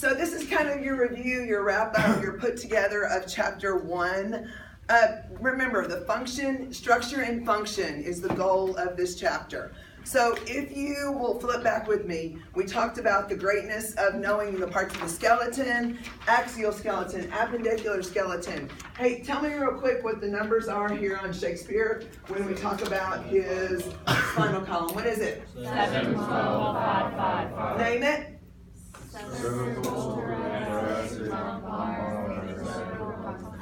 So this is kind of your review, your wrap-up, your put-together of Chapter 1. Remember, the function, structure, and function is the goal of this chapter. So if you will flip back with me, we talked about the greatness of knowing the parts of the skeleton, axial skeleton, appendicular skeleton. Hey, tell me real quick what the numbers are here on Shakespeare when we talk about his spinal column. What is it? 7, 12, 5, 5, 5. Name it.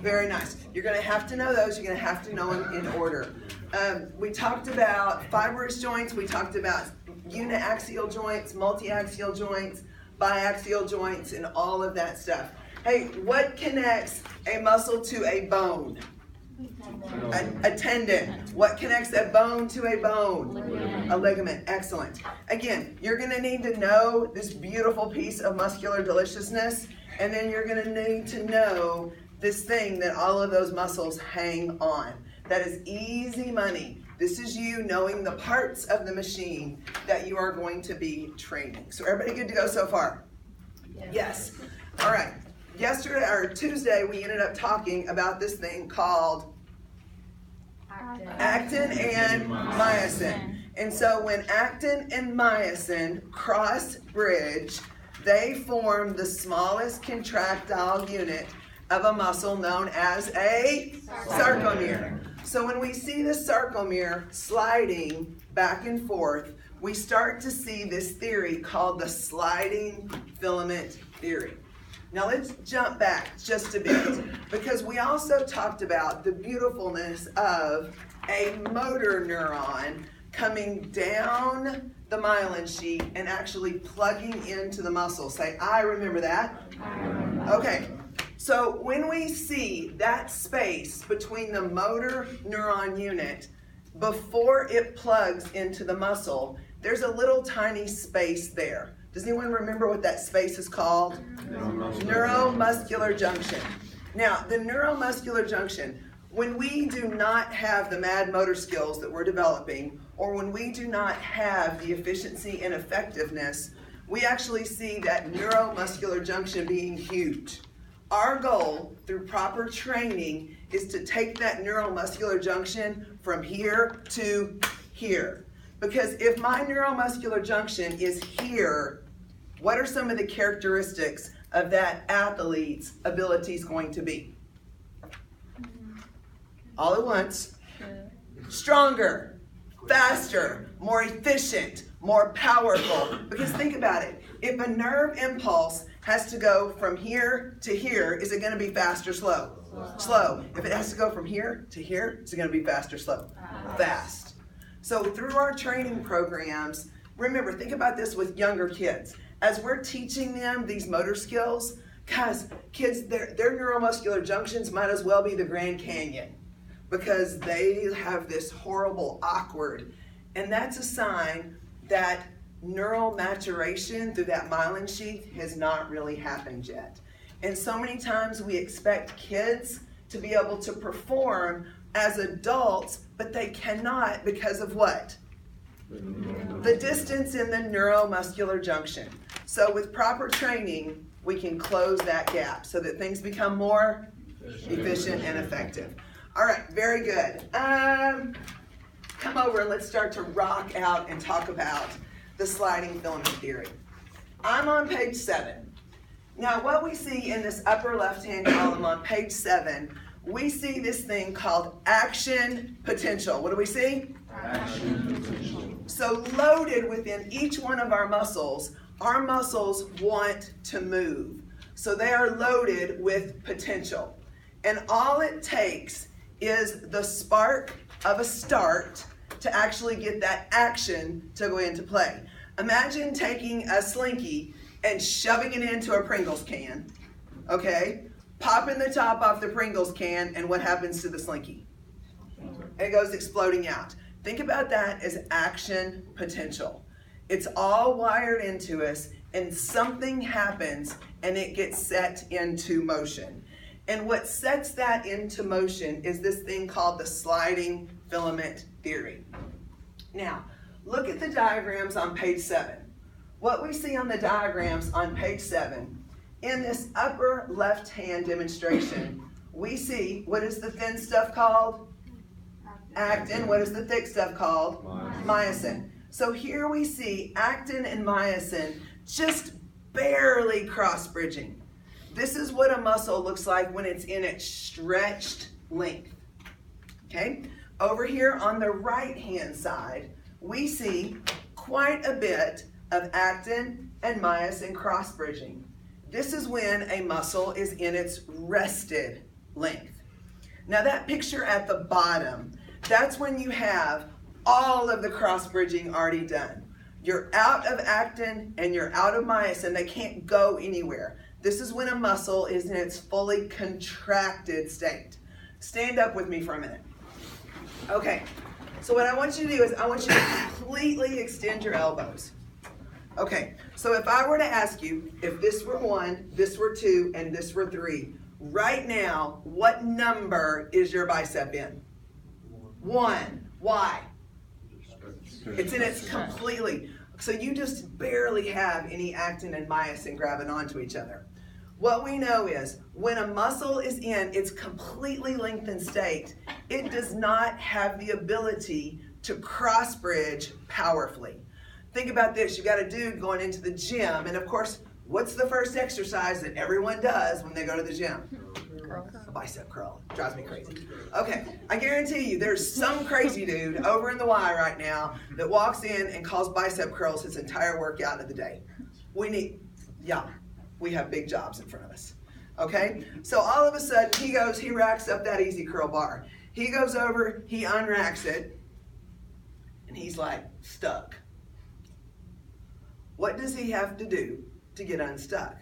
Very nice. You're going to have to know those. You're going to have to know them in order. We talked about fibrous joints. We talked about uniaxial joints, multiaxial joints, biaxial joints, and all of that stuff. Hey, what connects a muscle to a bone? A tendon. What connects a bone to a bone? A ligament. Excellent. Again, you're going to need to know this beautiful piece of muscular deliciousness, and then you're going to need to know this thing that all of those muscles hang on. That is easy money. This is you knowing the parts of the machine that you are going to be training. So everybody good to go so far? Yes. All right. Yesterday or Tuesday, we ended up talking about this thing called actin and myosin. And so when actin and myosin cross bridge, they form the smallest contractile unit of a muscle known as a sarcomere. So when we see the sarcomere sliding back and forth, we start to see this theory called the sliding filament theory. Now let's jump back just a bit, because we also talked about the beautifulness of a motor neuron coming down the myelin sheet and actually plugging into the muscle. Say, I remember that. Okay. So when we see that space between the motor neuron unit before it plugs into the muscle, there's a little tiny space there. Does anyone remember what that space is called? Neuromuscular junction. Now, the neuromuscular junction, when we do not have the mad motor skills that we're developing, or when we do not have the efficiency and effectiveness, we actually see that neuromuscular junction being huge. Our goal through proper training is to take that neuromuscular junction from here to here. Because if my neuromuscular junction is here, what are some of the characteristics of that athlete's abilities going to be? All at once. Stronger, faster, more efficient, more powerful. Because think about it. If a nerve impulse has to go from here to here, is it going to be fast or slow? Slow. If it has to go from here to here, is it going to be fast or slow? Fast. So through our training programs, remember, think about this with younger kids. As we're teaching them these motor skills, guys, kids, their neuromuscular junctions might as well be the Grand Canyon, because they have this horrible awkward, and that's a sign that neural maturation through that myelin sheath has not really happened yet. And so many times we expect kids to be able to perform as adults, but they cannot because of what? The distance in the neuromuscular junction. So with proper training, we can close that gap so that things become more efficient and effective. All right, very good. Come over and let's start to rock out and talk about the sliding filament theory. I'm on page 7. Now what we see in this upper left-hand column on page 7, we see this thing called action potential. What do we see? Action potential. So loaded within each one of our muscles want to move. So they are loaded with potential. And all it takes is the spark of a start to actually get that action to go into play. Imagine taking a Slinky and shoving it into a Pringles can, okay? Popping the top off the Pringles can, and what happens to the Slinky? It goes exploding out. Think about that as action potential. It's all wired into us, and something happens, and it gets set into motion. And what sets that into motion is this thing called the sliding filament theory. Now, look at the diagrams on page 7. What we see on the diagrams on page 7 In this upper left-hand demonstration, we see, what is the thin stuff called? Actin. What is the thick stuff called? Myosin. So here we see actin and myosin just barely cross-bridging. This is what a muscle looks like when it's in its stretched length. Okay? Over here on the right-hand side, we see quite a bit of actin and myosin cross-bridging. This is when a muscle is in its rested length. Now that picture at the bottom, that's when you have all of the cross-bridging already done. You're out of actin and you're out of myosin. They can't go anywhere. This is when a muscle is in its fully contracted state. Stand up with me for a minute. Okay, so what I want you to do is I want you to completely extend your elbows. Okay, so if I were to ask you, if this were 1, this were 2, and this were 3, right now, what number is your bicep in? 1. Why? It's in its completely. So you just barely have any actin and myosin grabbing onto each other. What we know is when a muscle is in its completely lengthened state, it does not have the ability to cross-bridge powerfully. Think about this. You got a dude going into the gym, and of course, what's the first exercise that everyone does when they go to the gym? A bicep curl. Drives me crazy. Okay, I guarantee you there's some crazy dude over in the Y right now that walks in and calls bicep curls his entire workout of the day. We have big jobs in front of us. Okay, so all of a sudden he racks up that easy curl bar. He goes over, he unracks it, and he's like stuck. What does he have to do to get unstuck?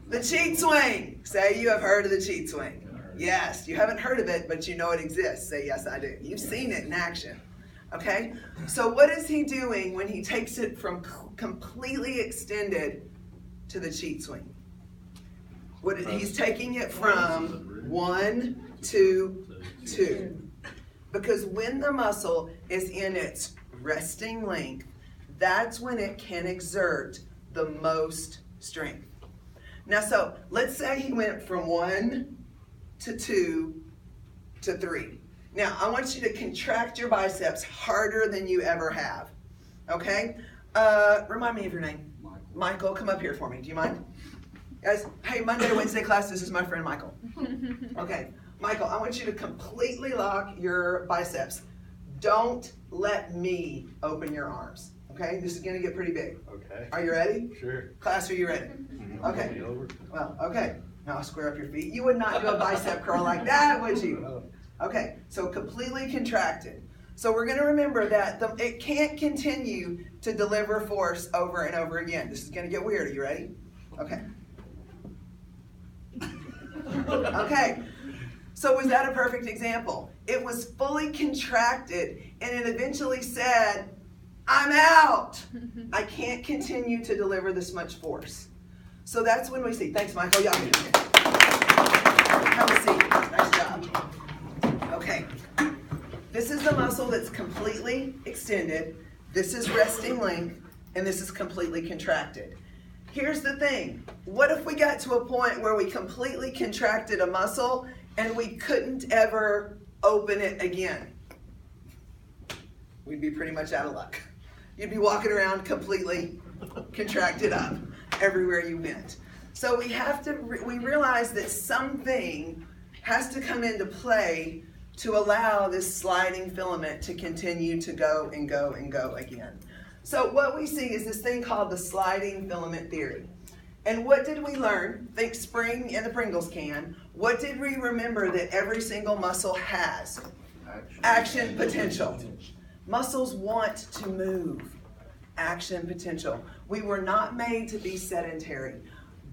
The cheat swing. Say you have heard of the cheat swing. Yes, you haven't heard of it, but you know it exists. Say yes, I do. You've seen it in action. Okay? So what is he doing when he takes it from completely extended to the cheat swing? He's taking it from 1 to 2. Because when the muscle is in its resting length, that's when it can exert the most strength. Now, so let's say he went from 1 to 2 to 3. Now, I want you to contract your biceps harder than you ever have. Okay? Remind me of your name. Michael, come up here for me. Do you mind? Guys, hey, Monday, Wednesday class, this is my friend Michael. Okay, Michael, I want you to completely lock your biceps. Don't let me open your arms. Okay, this is going to get pretty big. Okay. Are you ready? Sure. Class, are you ready? Okay. Well, okay. Now square up your feet. You would not do a bicep curl like that, would you? Okay, so completely contracted. So we're going to remember that it can't continue to deliver force over and over again. This is going to get weird. Are you ready? Okay. Okay. So was that a perfect example? It was fully contracted, and it eventually said, I'm out. I can't continue to deliver this much force. So that's when we see. Thanks, Michael. Y'all can do it. Have a seat. Nice job. Okay. This is the muscle that's completely extended. This is resting length, and this is completely contracted. Here's the thing. What if we got to a point where we completely contracted a muscle and we couldn't ever open it again? We'd be pretty much out of luck. You'd be walking around completely contracted up everywhere you went. So we realize that something has to come into play to allow this sliding filament to continue to go and go and go again. So what we see is this thing called the sliding filament theory. And what did we learn? Think spring in the Pringles can. What did we remember that every single muscle has? Action potential. Muscles want to move. Action potential. We were not made to be sedentary.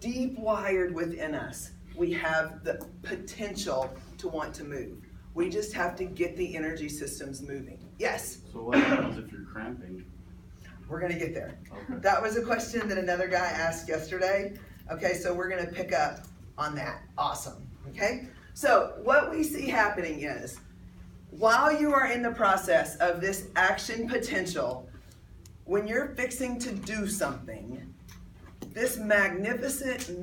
Deep wired within us, we have the potential to want to move. We just have to get the energy systems moving. Yes? So what happens if you're cramping? We're going to get there. Okay. That was a question that another guy asked yesterday. Okay, so we're going to pick up on that. Awesome. Okay? So what we see happening is, while you are in the process of this action potential, when you're fixing to do something, this magnificent